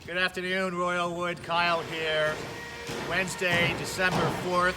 Good afternoon, Royalwood. Kyle here. Wednesday, December 4th,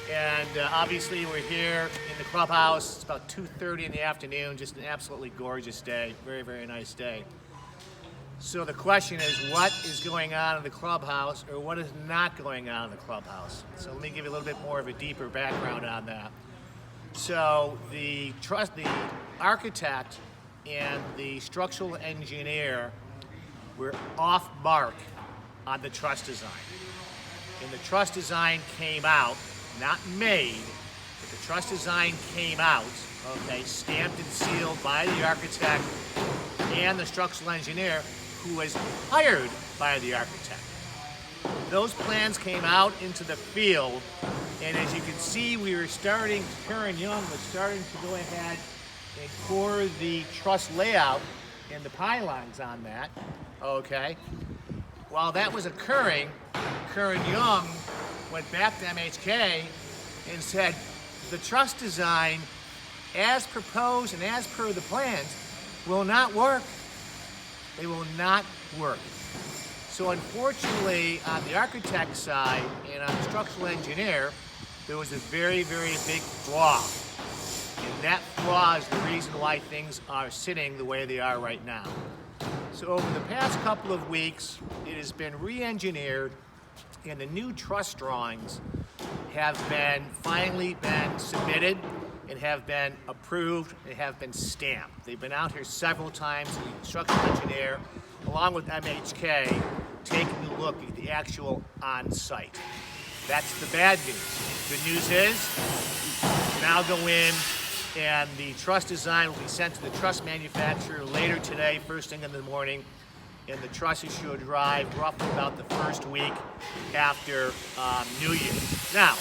and obviously we're here in the Clubhouse. It's about 2:30 in the afternoon, just an absolutely gorgeous day. Very, very nice day. So the question is, what is going on in the Clubhouse, or what is not going on in the Clubhouse? So let me give you a little bit more of a deeper background on that. So the architect and the structural engineer were off mark on the truss design. And the truss design came out, not made, but the truss design came out, okay, stamped and sealed by the architect and the structural engineer who was hired by the architect. Those plans came out into the field, and as you can see, Karen Young was starting to go ahead and pour the truss layout and the pylons on that, okay? While that was occurring, Karen Young went back to MHK and said, the truss design, as proposed and as per the plans, will not work. They will not work. So unfortunately, on the architect side and on the structural engineer, there was a very, very big flaw. And that flaw is the reason why things are sitting the way they are right now. So over the past couple of weeks, it has been re-engineered, and the new truss drawings have finally been submitted and have been approved and have been stamped. They've been out here several times, the structural engineer, along with MHK, taking a look at the actual on-site. That's the bad news. Good news is, now go in, and the truss design will be sent to the truss manufacturer later today, first thing in the morning, and the trusses should arrive roughly about the first week after New Year. Now,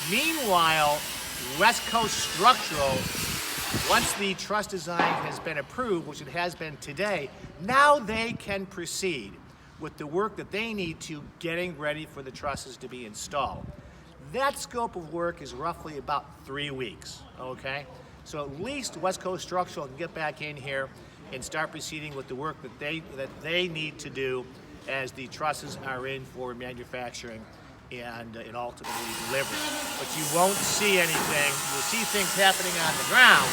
meanwhile, West Coast Structural, once the truss design has been approved, which it has been today, now they can proceed with the work that they need to getting ready for the trusses to be installed. That scope of work is roughly about 3 weeks, okay? So at least West Coast Structural can get back in here and start proceeding with the work that they need to do as the trusses are in for manufacturing and ultimately delivery. But you won't see anything. You'll see things happening on the ground,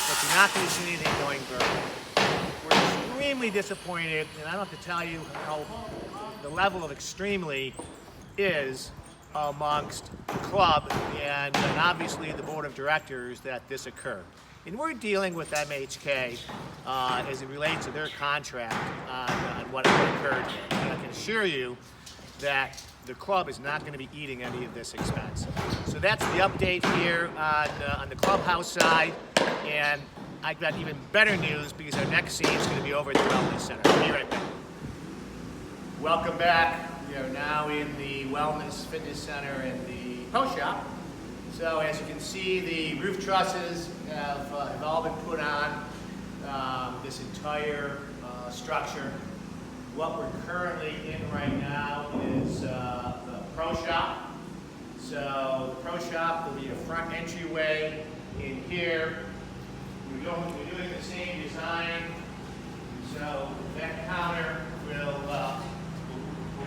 but you're not going to see anything going vertical. We're extremely disappointed, and I don't have to tell you how the level of extremely is amongst the club and obviously the board of directors that this occurred. And we're dealing with MHK as it relates to their contract on what occurred here. And I can assure you that the club is not going to be eating any of this expense. So that's the update here on the Clubhouse side. And I've got even better news because our next scene is going to be over at the Wellness Center. I'll be right back. Welcome back. We are now in the Wellness Fitness Center in the Pro Shop. So as you can see, the roof trusses have all been put on this entire structure. What we're currently in right now is the Pro Shop. So the Pro Shop will be a front entryway in here. We're doing the same design. So that counter will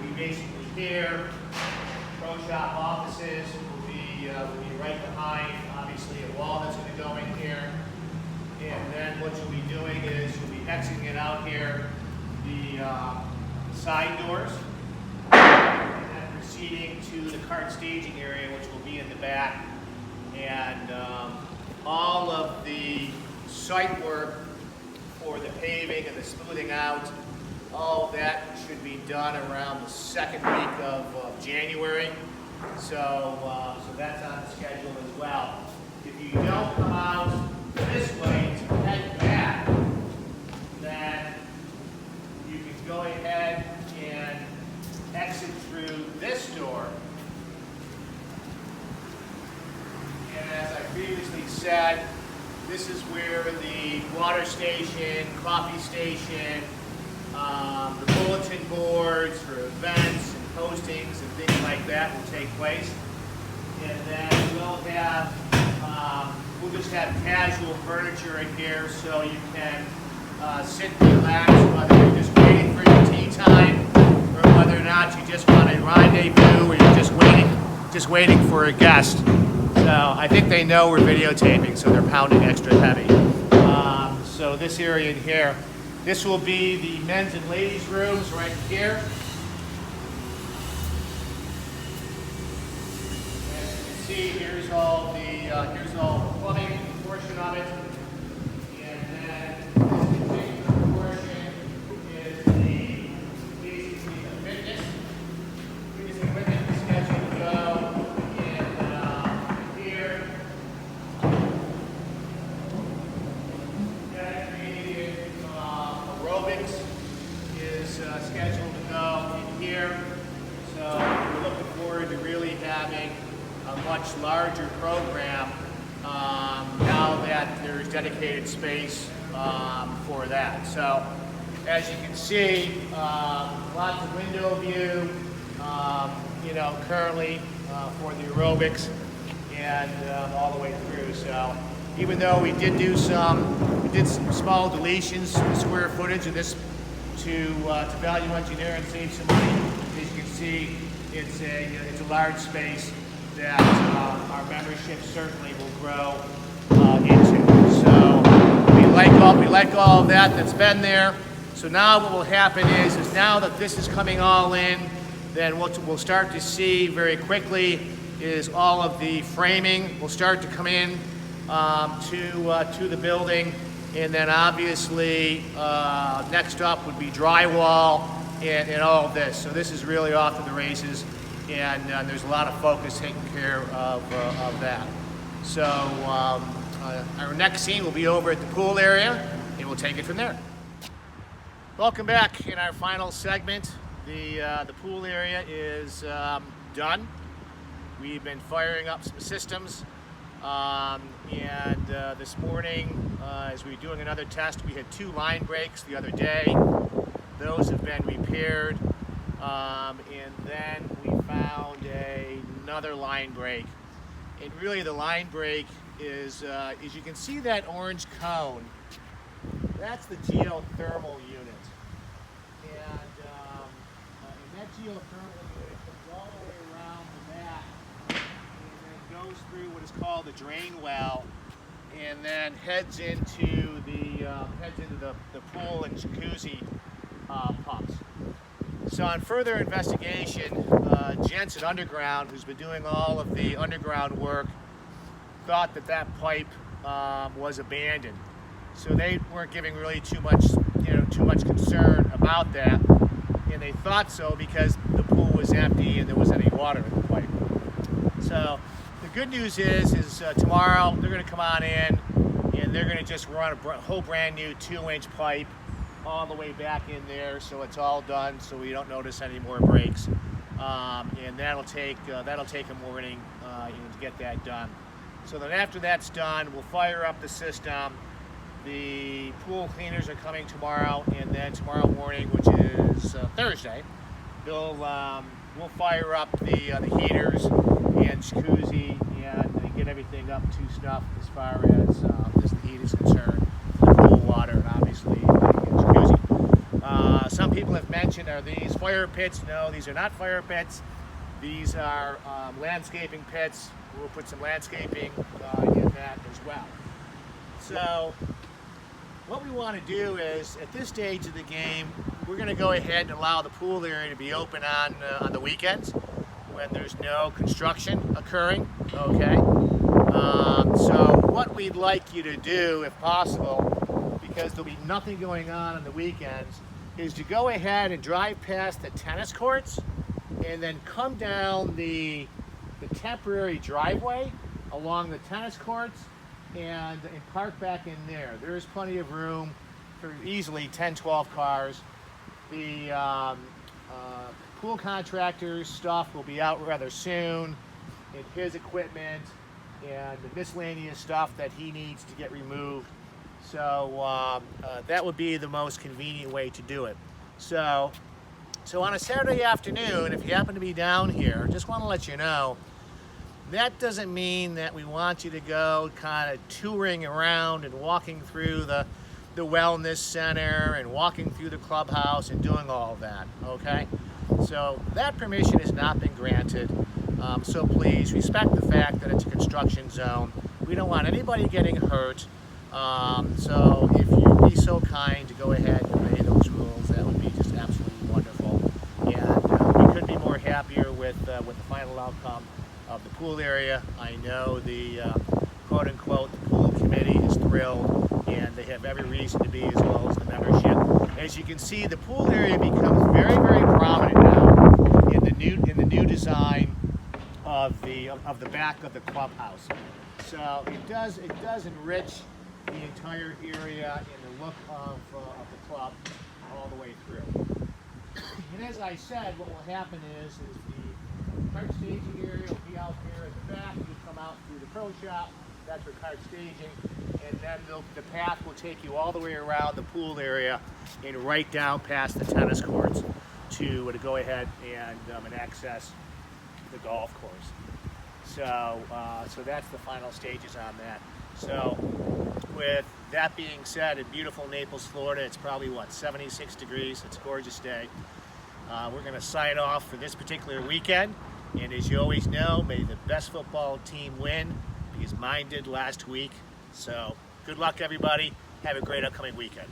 be basically here. Pro Shop offices will be right behind, obviously, a wall that's going to go in here. And then what you'll be doing is you'll be exiting it out here, the side doors, and then proceeding to the cart staging area, which will be in the back. And all of the site work for the paving and the smoothing out, all of that should be done around the second week of January. So that's on the schedule as well. If you don't come out this way to head back, then you can go ahead and exit through this door. And as I previously said, this is where the water station, coffee station, the bulletin boards for events and postings and things like that will take place. And then we'll just have casual furniture in here so you can sit and relax whether you're just waiting for your tea time is waiting for a guest. So I think they know we're videotaping, so they're pounding extra heavy. So this area in here, this will be the men's and ladies' rooms right here. As you can see, here's all the plumbing portion of it. And then this particular portion is basically the fitness. Fitness equipment is scheduled to go in here. Dedicated aerobics is scheduled to go in here. So we're looking forward to really having a much larger program now that there's dedicated space for that. So as you can see, lots of window view, currently for the aerobics and all the way through. So even though we did some small deletions in the square footage of this to value engineer and save some money, as you can see, it's a large space that our membership certainly will grow into. So we like all of that's been there. So now what will happen is now that this is coming all in, then what we'll start to see very quickly is all of the framing will start to come in to the building, and then obviously next up would be drywall and all of this. So this is really off to the races, and there's a lot of focus taken care of that. So our next scene will be over at the pool area, and we'll take it from there. Welcome back. In our final segment, the pool area is done. We've been firing up some systems, and this morning, as we were doing another test, we had 2 line breaks the other day. Those have been repaired, and then we found another line break. And really, the line break is you can see that orange cone. That's the geothermal unit, and that geothermal unit comes all the way around the back, and then goes through what is called the drain well, and then heads into the pool and jacuzzi pumps. So on further investigation, Jensen Underground, who's been doing all of the underground work, thought that pipe was abandoned. So they weren't giving really too much concern about that, and they thought so because the pool was empty and there wasn't any water in the pipe. So the good news is tomorrow they're going to come on in and they're going to just run a whole brand new 2-inch pipe all the way back in there, so it's all done, so we don't notice any more breaks. And that'll take a morning to get that done. So then after that's done, we'll fire up the system. The pool cleaners are coming tomorrow, and then tomorrow morning, which is Thursday, we'll fire up the heaters and jacuzzi and get everything up to snuff as far as the heat is concerned, the pool water, and obviously the jacuzzi. Some people have mentioned, are these fire pits? No, these are not fire pits. These are landscaping pits. We'll put some landscaping in that as well. So what we want to do is, at this stage of the game, we're going to go ahead and allow the pool area to be open on the weekends when there's no construction occurring, okay? So what we'd like you to do, if possible, because there'll be nothing going on the weekends, is to go ahead and drive past the tennis courts and then come down the temporary driveway along the tennis courts and park back in there. There is plenty of room for easily 10, 12 cars. The pool contractor's stuff will be out rather soon, and his equipment and the miscellaneous stuff that he needs to get removed. So that would be the most convenient way to do it. So on a Saturday afternoon, if you happen to be down here, just want to let you know, that doesn't mean that we want you to go kind of touring around and walking through the wellness center and walking through the clubhouse and doing all of that, okay? So that permission has not been granted. So please respect the fact that it's a construction zone. We don't want anybody getting hurt. So if you'd be so kind to go ahead and obey those rules, that would be just absolutely wonderful. And we couldn't be more happier with the final outcome of the pool area. I know the quote-unquote the pool committee is thrilled, and they have every reason to be, as well as the membership. As you can see, the pool area becomes very, very prominent now in the new design of the back of the clubhouse. So it does enrich the entire area in the look of the club all the way through. And as I said, what will happen is the cart staging area will be out here at the back. You come out through the pro shop. That's for cart staging, and then the path will take you all the way around the pool area and right down past the tennis courts to go ahead and access the golf course. So that's the final stages on that. So with that being said, in beautiful Naples, Florida, it's probably 76 degrees. It's a gorgeous day. We're going to sign off for this particular weekend, and as you always know, may the best football team win, because mine did last week. So good luck, everybody. Have a great upcoming weekend.